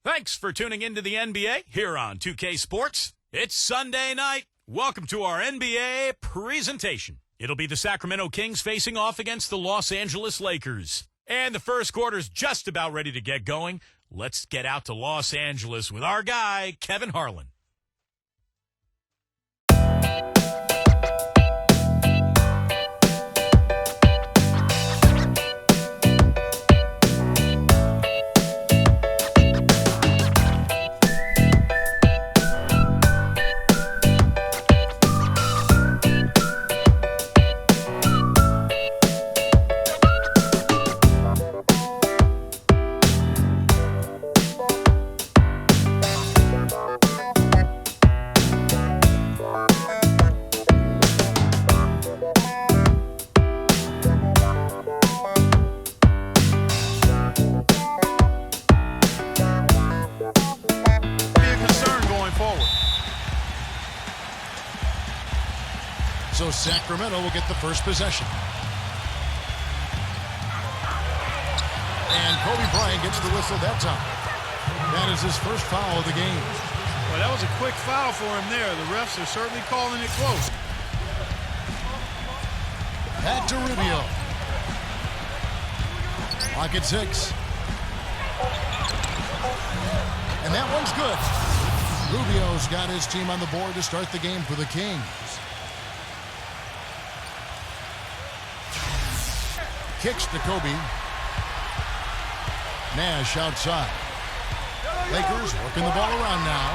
Thanks for tuning into the NBA here on 2K Sports. It's Sunday night. Welcome to our NBA presentation. It'll be the Sacramento Kings facing off against the Los Angeles Lakers. And the first quarter's just about ready to get going. Let's get out to Los Angeles with our guy, Kevin Harlan. So Sacramento will get the first possession. And Kobe Bryant gets the whistle that time. That is his first foul of the game. Well, that was a quick foul for him there. The refs are certainly calling it close. Back to Rubio. Clock at 6. And that one's good. Rubio's got his team on the board to start the game for the Kings. Kicks to Kobe. Nash outside. Lakers working the ball around now.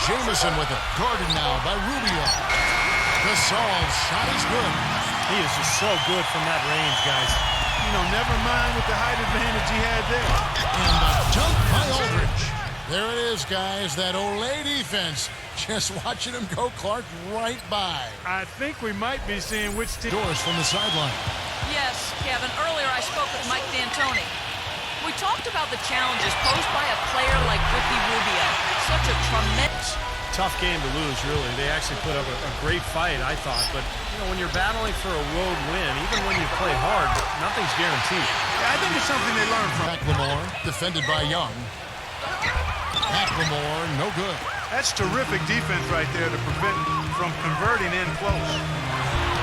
Jamison with it. Guarded now by Rubio. Gasol's shot is good. He is just so good from that range, guys. You know, never mind with the height advantage he had there. And the dunk by Aldridge. There it is, guys. That Olay defense. Just watching him go, Clark, right by. I think we might be seeing which team. Doors from the sideline. Yes, Kevin. Earlier I spoke with Mike D'Antoni. We talked about the challenges posed by a player like Ricky Rubio. Such a tremendous... Tough game to lose, really. They actually put up a great fight, I thought. But, you know, when you're battling for a road win, even when you play hard, nothing's guaranteed. Yeah, I think it's something they learned from. McLemore, defended by Young. McLemore, no good. That's terrific defense right there to prevent from converting in close.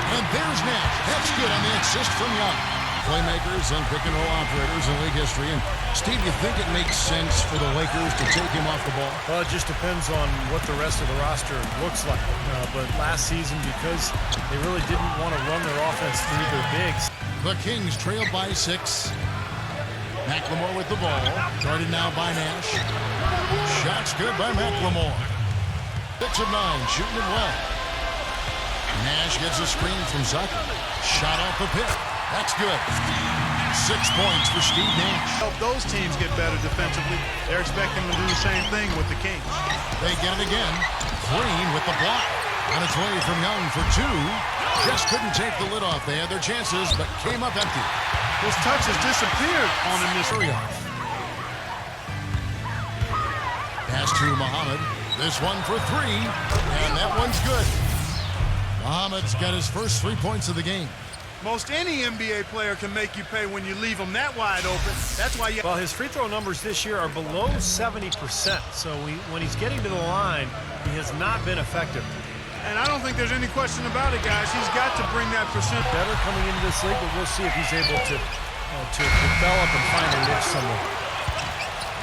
And there's Nash. That's good on the assist from Young. Playmakers and pick-and-roll operators in league history. And, Steve, you think it makes sense for the Lakers to take him off the ball? Well, it just depends on what the rest of the roster looks like. But last season, because they really didn't want to run their offense through their bigs. The Kings trailed by 6. McLemore with the ball. Guarded now by Nash. Shots good by McLemore. 6 of 9, shooting it well. Nash gets a screen from Zucker. Shot off the pick. That's good. 6 points for Steve Nash. Help those teams get better defensively. They're expecting them to do the same thing with the Kings. They get it again. Green with the block. On its way from Young for 2. Just couldn't take the lid off. They had their chances, but came up empty. Those touches disappeared on him this year. Pass to Muhammad. This one for 3. And that one's good. Muhammad's got his first 3 points of the game. Most any NBA player can make you pay when you leave them that wide open. That's why you... Well, his free throw numbers this year are below 70%. So when he's getting to the line, he has not been effective. And I don't think there's any question about it, guys. He's got to bring that percent. Better coming into this league, but we'll see if he's able to develop and find a niche somewhere.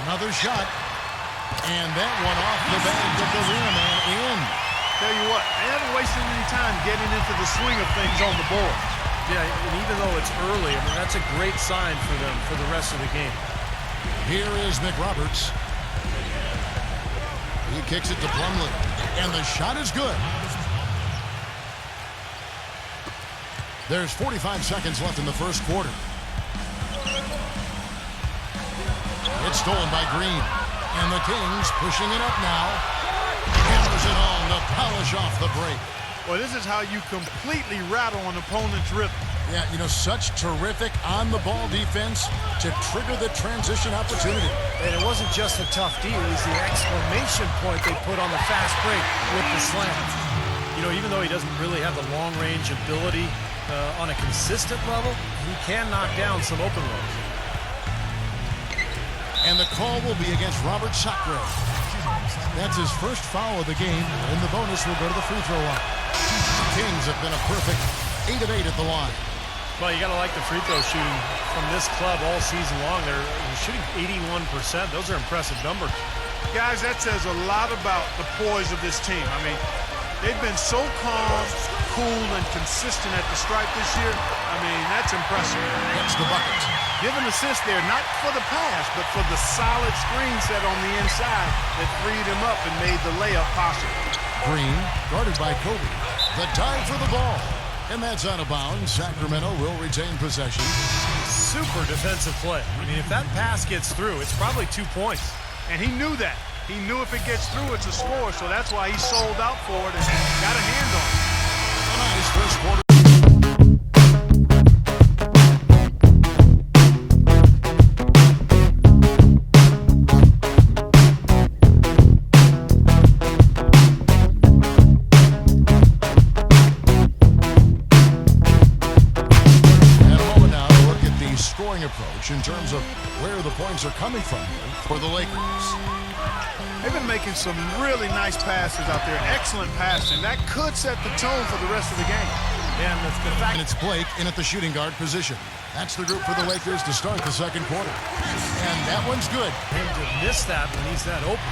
Another shot. And that one off the back of the rim and in. Tell you what, they haven't wasted any time getting into the swing of things on the board. Yeah, and even though it's early, I mean, that's a great sign for them for the rest of the game. Here is McRoberts. He kicks it to Plumlee. And the shot is good. There's 45 seconds left in the first quarter. It's stolen by Green. And the Kings pushing it up now. Hammers it on to polish off the break. Well, this is how you completely rattle an opponent's rhythm. Yeah, you know, such terrific on-the-ball defense to trigger the transition opportunity. And it wasn't just a tough D, it was the exclamation point they put on the fast break with the slam. You know, even though he doesn't really have the long-range ability on a consistent level, he can knock down some open ones. And the call will be against Robert Sacre. That's his first foul of the game, and the bonus will go to the free throw line. The Kings have been a perfect 8 of 8 at the line. Well, you got to like the free throw shooting from this club all season long. They're shooting 81%. Those are impressive numbers. Guys, that says a lot about the poise of this team. I mean, they've been so calm, cool, and consistent at the stripe this year. I mean, that's impressive. That's the bucket. Give an assist there, not for the pass, but for the solid screen set on the inside that freed him up and made the layup possible. Green, guarded by Kobe. The dive for the ball. And that's out of bounds. Sacramento will retain possession. Super defensive play. I mean, if that pass gets through, it's probably 2 points. And he knew that. He knew if it gets through, it's a score, so that's why he sold out for it and got a hand on it. A nice first quarter. Approach in terms of where the points are coming from for the Lakers. They've been making some really nice passes out there. Excellent passing. That could set the tone for the rest of the game. And the fact it's Blake in at the shooting guard position. That's the group for the Lakers to start the second quarter. And that one's good. Him to miss that when he's that open.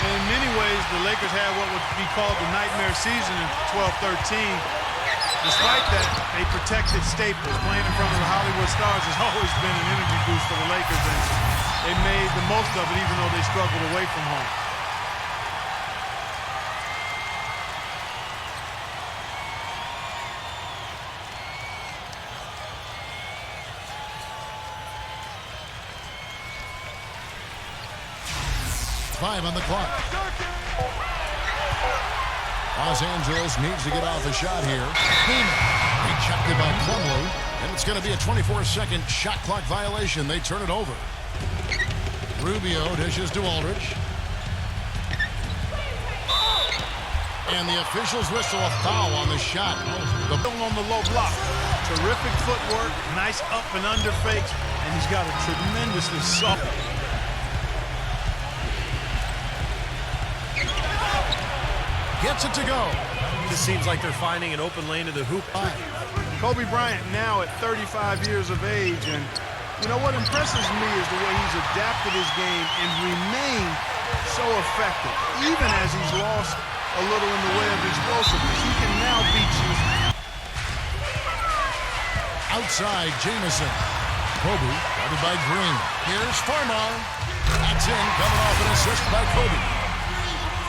In many ways, the Lakers had what would be called the nightmare season in 12-13. Despite that, a protected Staples playing in front of the Hollywood Stars has always been an energy boost for the Lakers, and they made the most of it even though they struggled away from home. Five on the clock. Los Angeles needs to get off a shot here. Rejected by Plumlee, and it's going to be a 24-second shot clock violation. They turn it over. Rubio dishes to Aldridge. And the officials whistle a foul on the shot. The bill on the low block. Terrific footwork, nice up and under fakes, and he's got a tremendously soft. Gets it to go. Just seems like they're finding an open lane to the hoop. Kobe Bryant now at 35 years of age, and you know what impresses me is the way he's adapted his game and remained so effective. Even as he's lost a little in the way of explosiveness, he can now beat you. Outside, Jamison. Kobe, guarded by Green. Here's Farmar. That's in, coming off an assist by Kobe.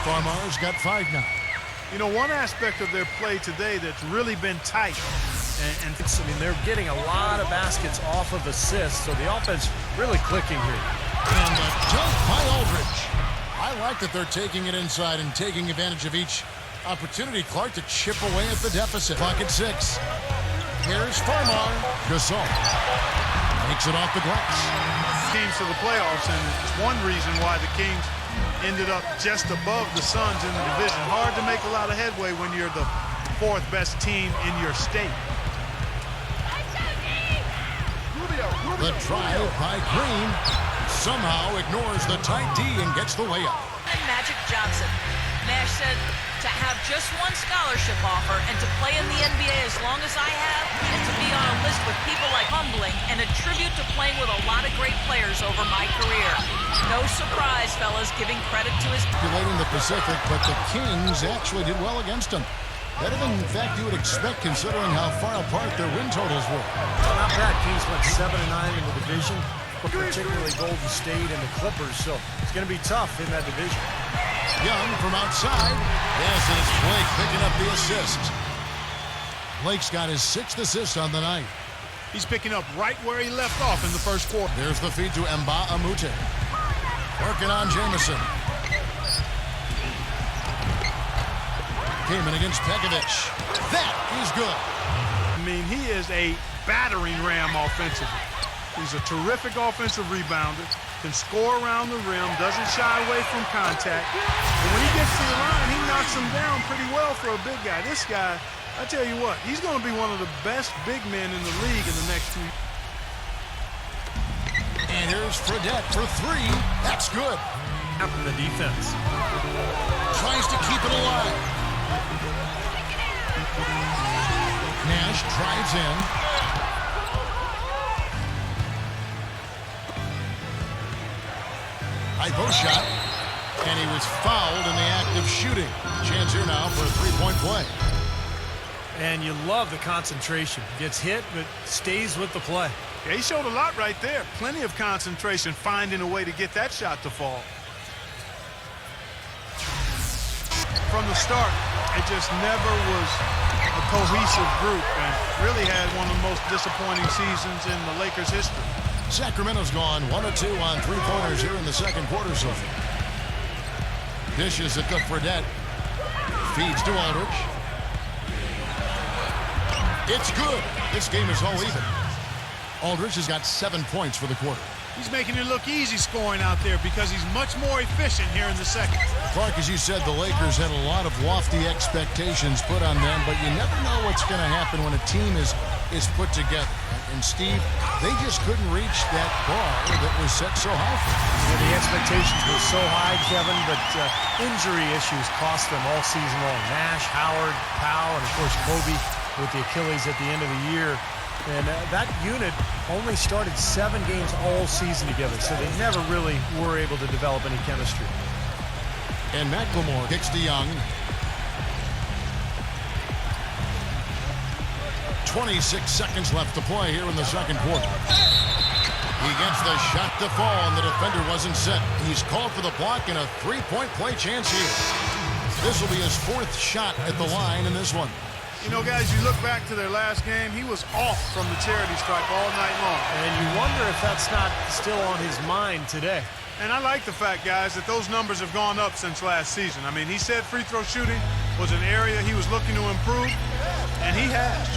Farmar's got 5 now. You know, one aspect of their play today that's really been tight. And I mean, they're getting a lot of baskets off of assists, so the offense really clicking here. And a dunk by Aldridge. I like that they're taking it inside and taking advantage of each opportunity, Clark, to chip away at the deficit. Clock at 6. Here's Farmar. Gasol makes it off the glass. Teams to the playoffs, and it's one reason why the Kings ended up just above the Suns in the division. Hard to make a lot of headway when you're the 4th best team in your state. The drive by Green somehow ignores the tight D and gets the layup. Magic Johnson. Nash said to have just one scholarship offer and to play in the NBA as long as I have and to be on a list with people like humbling and a tribute to playing with a lot of great players over my career. No surprise, fellas, giving credit to his... Manipulating the Pacific, but the Kings actually did well against them. Better than, in fact, you would expect considering how far apart their win totals were. Not bad. Kings went 7-9 in the division, particularly Golden State and the Clippers, so it's going to be tough in that division. Young from outside. Yes, and it's Blake picking up the assist. Blake's got his 6th assist on the night. He's picking up right where he left off in the first quarter. There's the feed to Mba Amute. Working on Jamison. Came in against Pekovic. That is good. I mean, he is a battering ram offensively. He's a terrific offensive rebounder, can score around the rim, doesn't shy away from contact. And when he gets to the line, he knocks him down pretty well for a big guy. This guy, I tell you what, he's going to be one of the best big men in the league in the next 2 years. And Here's Fredette for three. That's good. From the defense. Tries to keep it alive. Nash drives in. High post shot. And he was fouled in the act of shooting. Chance here now for a three-point play. And you love the concentration. Gets hit, but stays with the play. Yeah, he showed a lot right there. Plenty of concentration, finding a way to get that shot to fall. From the start, it just never was a cohesive group and really had one of the most disappointing seasons in the Lakers' history. Sacramento's gone 1 of 2 on three-pointers here in the second quarter so far. Dishes it to Fredette. Feeds to Aldridge. It's good. This game is all even. Aldridge has got 7 points for the quarter. He's making it look easy scoring out there because he's much more efficient here in the second. Clark, as you said, the Lakers had a lot of lofty expectations put on them, but you never know what's going to happen when a team is put together. And Steve, they just couldn't reach that bar that was set so high for them. Yeah, the expectations were so high, Kevin, but injury issues cost them all season long. Nash, Howard, Powell, and of course Kobe with the Achilles at the end of the year. And that unit only started 7 games all season together, so they never really were able to develop any chemistry. And McLemore kicks to Young. 26 seconds left to play here in the second quarter. He gets the shot to fall, and the defender wasn't set. He's called for the block and a three-point play chance here. This will be his 4th shot at the line in this one. You know, guys, you look back to their last game, he was off from the charity stripe all night long. And you wonder if that's not still on his mind today. And I like the fact, guys, that those numbers have gone up since last season. I mean, he said free throw shooting was an area he was looking to improve, and he has.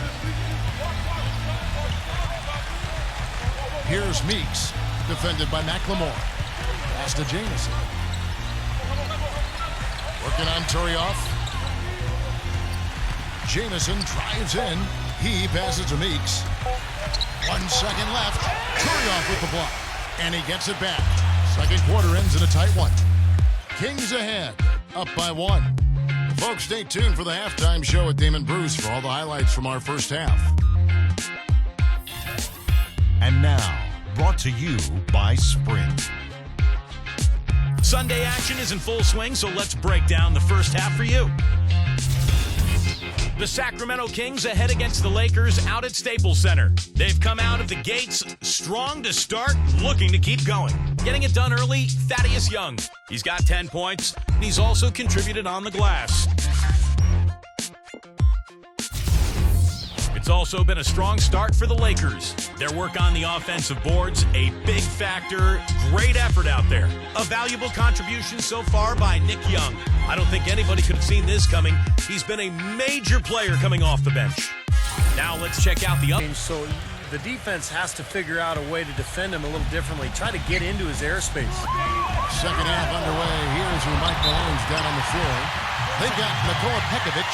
Here's Meeks, defended by McLemore. Pass to Jamison. Working on Turioff. Jamison drives in. He passes to Meeks. 1 second left. Turioff with the block. And he gets it back. Second quarter ends in a tight one. Kings ahead. Up by 1. Folks, stay tuned for the halftime show with Damon Bruce for all the highlights from our first half. And now, brought to you by Sprint. Sunday action is in full swing, so let's break down the first half for you. The Sacramento Kings ahead against the Lakers out at Staples Center. They've come out of the gates strong to start, looking to keep going. Getting it done early, Thaddeus Young. He's got 10 points, and he's also contributed on the glass. It's also been a strong start for the Lakers. Their work on the offensive boards, a big factor. Great effort out there. A valuable contribution so far by Nick Young. I don't think anybody could have seen this coming. He's been a major player coming off the bench. Now let's check out the other. So the defense has to figure out a way to defend him a little differently. Try to get into his airspace. Second half underway. Here's where Mike Malone's down on the floor. They've got Nikola Pekovic.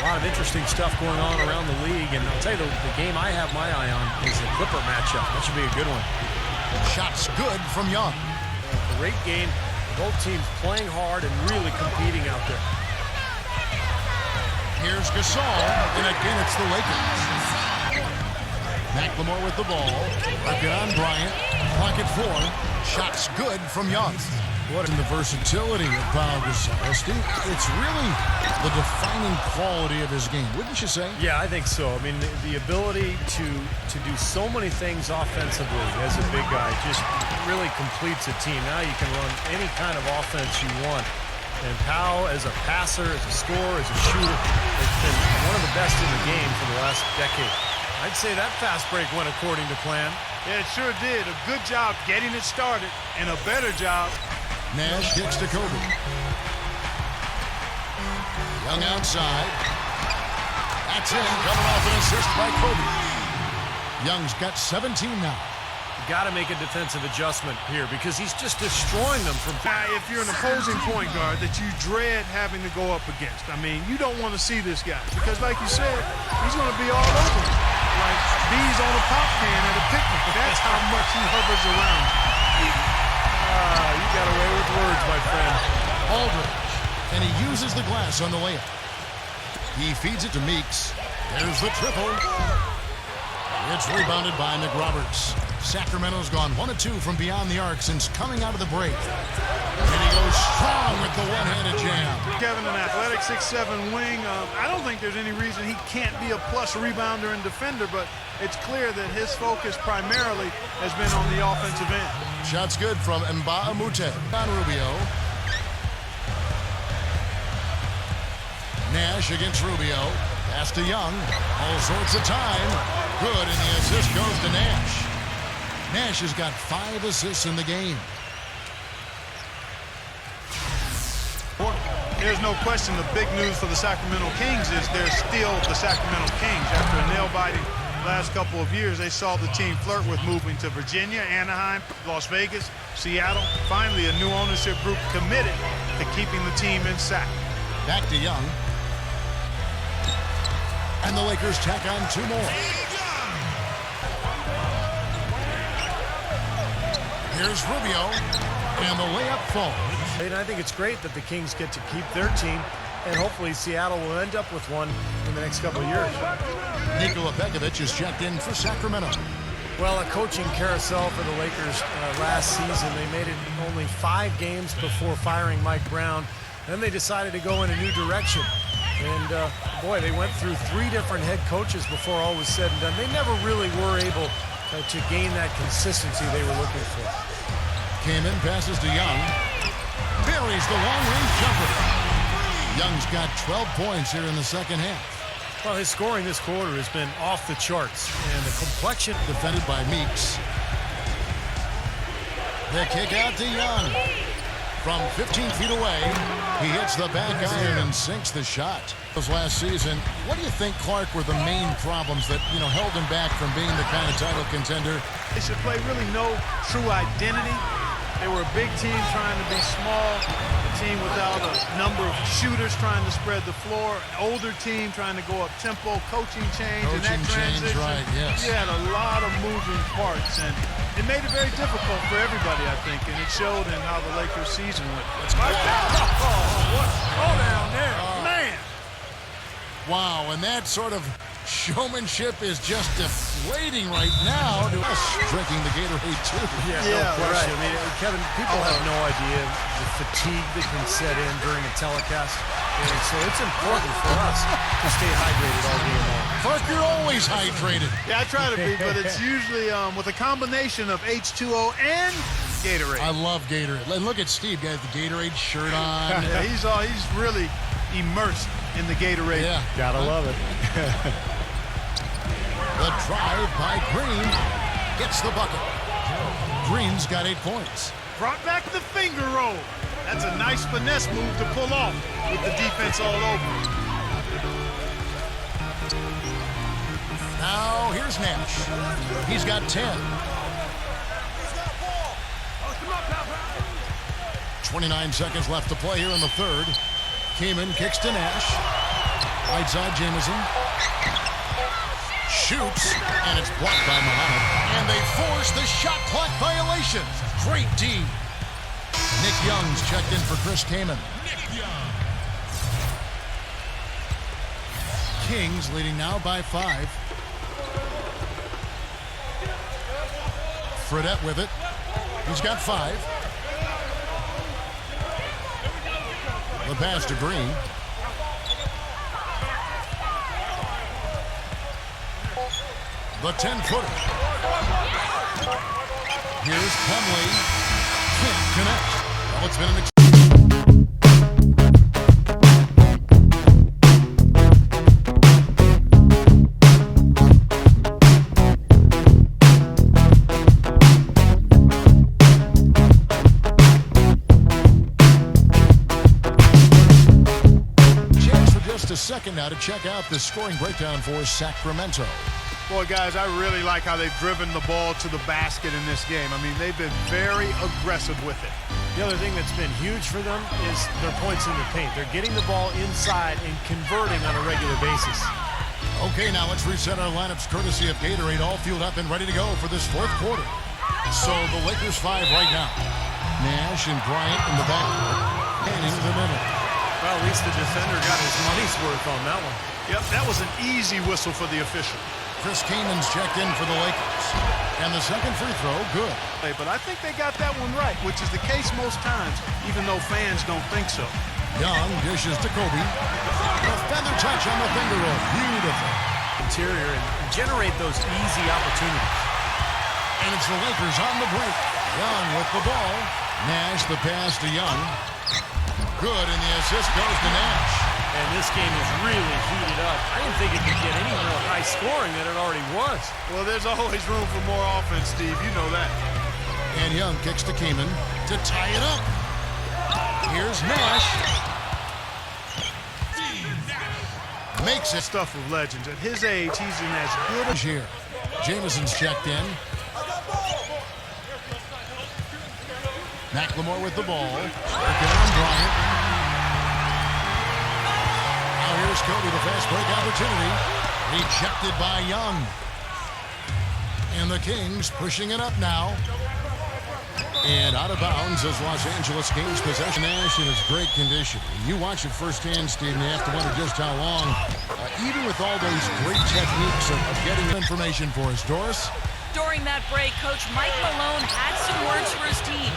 A lot of interesting stuff going on around the league, and I'll tell you, the game I have my eye on is the Clipper matchup. That should be a good one. Shots good from Young. Great game. Both teams playing hard and really competing out there. Here's Gasol, and again it's the Lakers. McLemore with the ball. Working on Bryant. Clock at 4. Shots good from Young. What in the versatility of Pau Gasol, Steve? It's really the defining quality of his game, wouldn't you say? Yeah, I think so. I mean, the ability to do so many things offensively as a big guy just really completes a team. Now you can run any kind of offense you want. And Pau, as a passer, as a scorer, as a shooter, has been one of the best in the game for the last decade. I'd say that fast break went according to plan. Yeah, it sure did. A good job getting it started and a better job. Nash kicks to Kobe. Young outside. That's in. Coming off an assist by Kobe. Young's got 17 now. You got to make a defensive adjustment here because he's just destroying them from. Now, if you're an opposing point guard that you dread having to go up against, I mean, you don't want to see this guy because, like you said, he's going to be all over him. Like bees on a pop can at a picnic. That's how much he hovers around. You got away with words, my friend. Aldridge, and he uses the glass on the layup. He feeds it to Meeks. There's the triple. It's rebounded by McRoberts. Sacramento's gone 1 of 2 from beyond the arc since coming out of the break. And he goes strong with the one-handed jam. Kevin, an athletic 6'7" wing. I don't think there's any reason he can't be a plus rebounder and defender, but it's clear that his focus primarily has been on the offensive end. Shot's good from Mbamute. On Rubio. Nash against Rubio. Pass to Young. All sorts of time. Good, and the assist goes to Nash. Nash has got 5 assists in the game. There's no question the big news for the Sacramento Kings is they're still the Sacramento Kings. After a nail-biting last couple of years, they saw the team flirt with moving to Virginia, Anaheim, Las Vegas, Seattle. Finally, a new ownership group committed to keeping the team in Sac. Back to Young. And the Lakers tack on 2 more. Here's Rubio, and the layup falls. And I think it's great that the Kings get to keep their team, and hopefully Seattle will end up with one in the next couple of years. Nikola Pekovic is checked in for Sacramento. Well, a coaching carousel for the Lakers last season. They made it only 5 games before firing Mike Brown. Then they decided to go in a new direction. And, boy, they went through 3 different head coaches before all was said and done. They never really were able to gain that consistency they were looking for. Kamen passes to Young. Buries the long-range jumper. Young's got 12 points here in the second half. Well, his scoring this quarter has been off the charts. And the complexion... Defended by Meeks. The kick out to Young. From 15 feet away, he hits the back iron and sinks the shot. Last season, what do you think, Clark, were the main problems that, held him back from being the kind of title contender? They should play really no true identity. They were a big team trying to be small, a team without a number of shooters trying to spread the floor, an older team trying to go up tempo, coaching change, and that transition. Right, yes. You had a lot of moving parts, and it made it very difficult for everybody, I think, and it showed in how the Lakers season went. Oh, down there. Man! Wow, and that sort of showmanship is just deflating right now to us drinking the Gatorade, too. Yeah, no question. Right. I mean, Kevin, people have no idea the fatigue that can set in during a telecast. And so it's important for us to stay hydrated all game long. Clark, you're always hydrated. Yeah, I try to be, but it's usually with a combination of H2O and Gatorade. I love Gatorade. Look at Steve, got the Gatorade shirt on. Yeah, he's really immersed in the Gatorade. Yeah. Gotta love it. The drive by Green gets the bucket. Green's got 8 points. Brought back the finger roll. That's a nice finesse move to pull off with the defense all over. Now here's Nash. He's got 10. 29 seconds left to play here in the third. Kamen kicks to Nash. Right side, Jamison. Shoots, and it's blocked by Muhammad. And they force the shot clock violation. Great D. Nick Young's checked in for Chris Kamen. Kings leading now by 5. Fredette with it. He's got 5. The pass to Green. The 10-footer. Here's Plumlee. Can't connect. Well, it's been an second now to check out the scoring breakdown for Sacramento. Boy, guys, I really like how they've driven the ball to the basket in this game. I mean, they've been very aggressive with it. The other thing that's been huge for them is their points in the paint. They're getting the ball inside and converting on a regular basis. Okay, now let's reset our lineups courtesy of Gatorade, all fueled up and ready to go for this fourth quarter. So the Lakers 5 right now. Nash and Bryant in the back and into the middle. Well, at least the defender got his money's worth on that one. Yep, that was an easy whistle for the official. Chris Keenan's checked in for the Lakers. And the second free throw, good. But I think they got that one right, which is the case most times, even though fans don't think so. Young dishes to Kobe. A feather touch on the finger roll. Beautiful. Interior and generate those easy opportunities. And it's the Lakers on the break. Young with the ball. Nash the pass to Young. Good, and the assist goes to Nash. And this game is really heated up. I didn't think it could get any more high scoring than it already was. Well, there's always room for more offense, Steve. You know that. And Young kicks to Kaman to tie it up. Here's Nash. Makes it. Stuff of legends. At his age, he's in as good a Here. Jameson's checked in. McLemore with the ball. Working on Bryant. Now here's Kobe, the fast break opportunity. Rejected by Young. And the Kings pushing it up now. And out of bounds as Los Angeles gains possession. Nash in his great condition. You watch it firsthand, Steve, and you have to wonder just how long. Even with all those great techniques of getting information for us. Doris? During that break, Coach Mike Malone had some words for his team.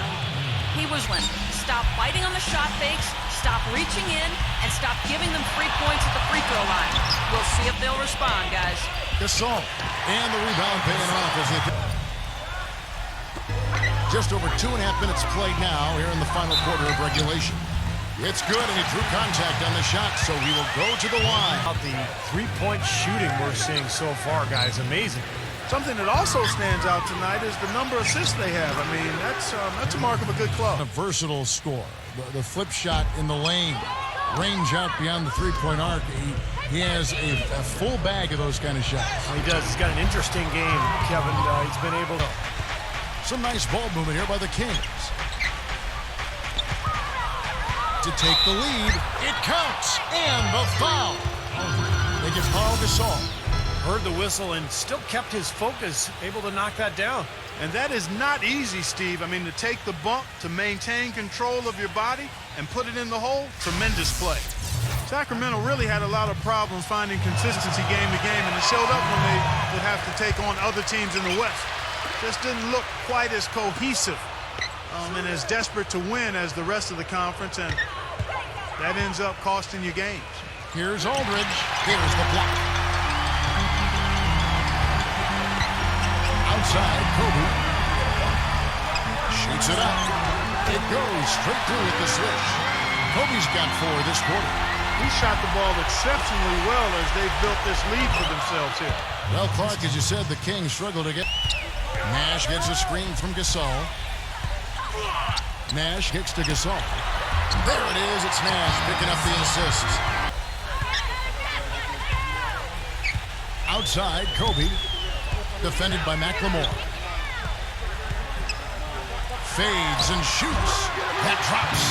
He was when stop fighting on the shot fakes, stop reaching in, and stop giving them free points at the free throw line. We'll see if they'll respond, guys. Gasol. And the rebound paying off as they... Just over 2.5 minutes played now here in the final quarter of regulation. It's good, and he drew contact on the shot, so he will go to the line. The three-point shooting we're seeing so far, guys, amazing. Something that also stands out tonight is the number of assists they have. I mean, that's a mark of a good club. A versatile score. The flip shot in the lane, range out beyond the three-point arc. He has a full bag of those kind of shots. He does. He's got an interesting game, Kevin. He's been able to... Some nice ball movement here by the Kings. To take the lead, it counts, and the foul. They get Paul Gasol. Heard the whistle and still kept his focus, able to knock that down. And that is not easy, Steve. I mean, to take the bump, to maintain control of your body, and put it in the hole, tremendous play. Sacramento really had a lot of problems finding consistency game to game, and it showed up when they would have to take on other teams in the West. Just didn't look quite as cohesive and as desperate to win as the rest of the conference, and that ends up costing you games. Here's Aldridge. Here's the block. Outside, Kobe. Shoots it up. It goes straight through with the switch. Kobe's got 4 this quarter. He shot the ball exceptionally well as they've built this lead for themselves here. Well, Clark, as you said, the Kings struggle to get... Nash gets a screen from Gasol. Nash kicks to Gasol. There it is. It's Nash picking up the assist. Outside, Kobe. Defended by McLemore. Fades and shoots. That drops.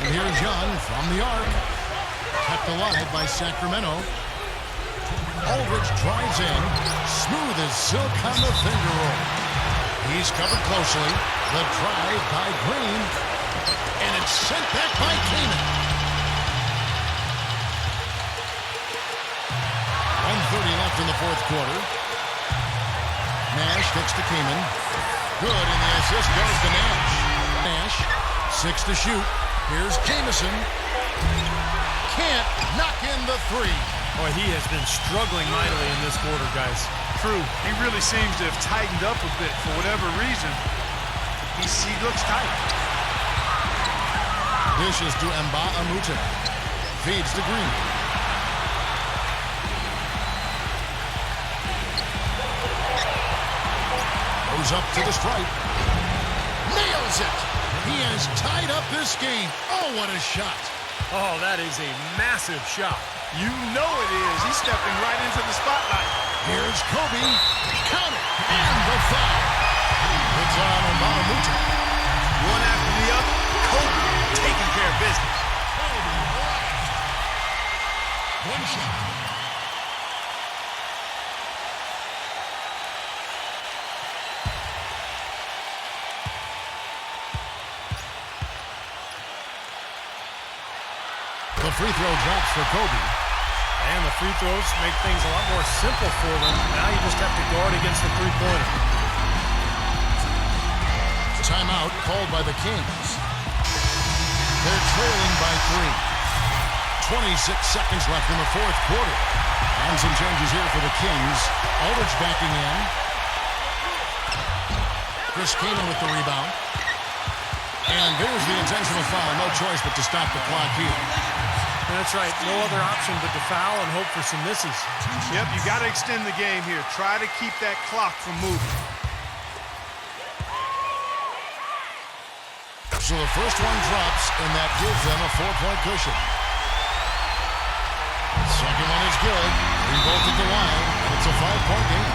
And here's Young from the arc. Kept alive by Sacramento. Aldridge drives in. Smooth as silk on the finger roll. He's covered closely. The drive by Green. And it's sent back by Kaman. 1:30 left in the fourth quarter. Nash kicks to Kaman. Good, and the assist goes to Nash. Nash, 6 to shoot. Here's Jamison. Can't knock in the 3. Boy, he has been struggling mightily in this quarter, guys. True. He really seems to have tightened up a bit for whatever reason. He looks tight. Dishes to Amute. Feeds to Green. Goes up to the stripe. Nails it. He has tied up this game. Oh, what a shot. Oh, that is a massive shot. You know it is. He's stepping right into the spotlight. Here's Kobe. Count it. And the foul. It's on Amute. One after the other, Kobe taking care of business. One shot. free throw drops for Kobe. And the free throws make things a lot more simple for them. Now you just have to guard against the three-pointer. Timeout called by the Kings. They're trailing by 3. 26 seconds left in the fourth quarter. And some changes here for the Kings. Aldridge backing in. Chris Kaman with the rebound. And there's the intentional foul. No choice but to stop the clock here. That's right. No other option but to foul and hope for some misses. Yep, you got to extend the game here. Try to keep that clock from moving. So the first one drops, and that gives them a 4-point cushion. Second one is good. We both at the line, and it's a 5-point game.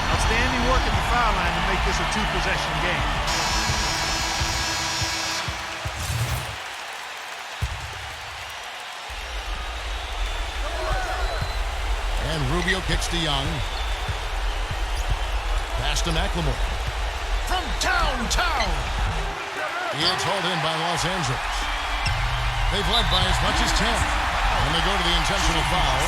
Outstanding work at the foul line to make this a 2-possession game. And Rubio kicks to Young. Pass to McLemore. From downtown. It's hauled in by Los Angeles. They've led by as much as 10. And they go to the intentional foul.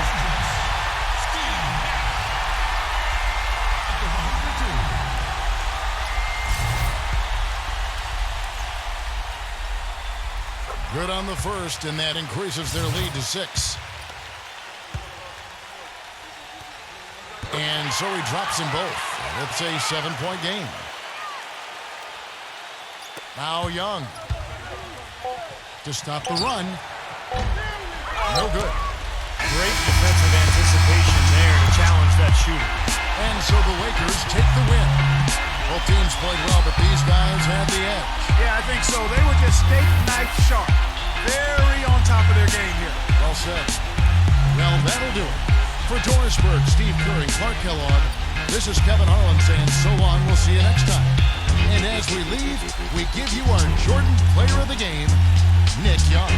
Good on the first, and that increases their lead to 6. And so he drops them both. It's a 7-point game. Now Young to stop the run. No good. Great defensive anticipation there to challenge that shooter. And so the Lakers take the win. Both teams played well, but these guys had the edge. Yeah, I think so. They were just steak knife sharp. Very on top of their game here. Well said. Well, that'll do it. For Dorisberg, Steve Curry, Clark Kellogg, this is Kevin Harlan saying so long. We'll see you next time. And as we leave, we give you our Jordan Player of the Game, Nick Young.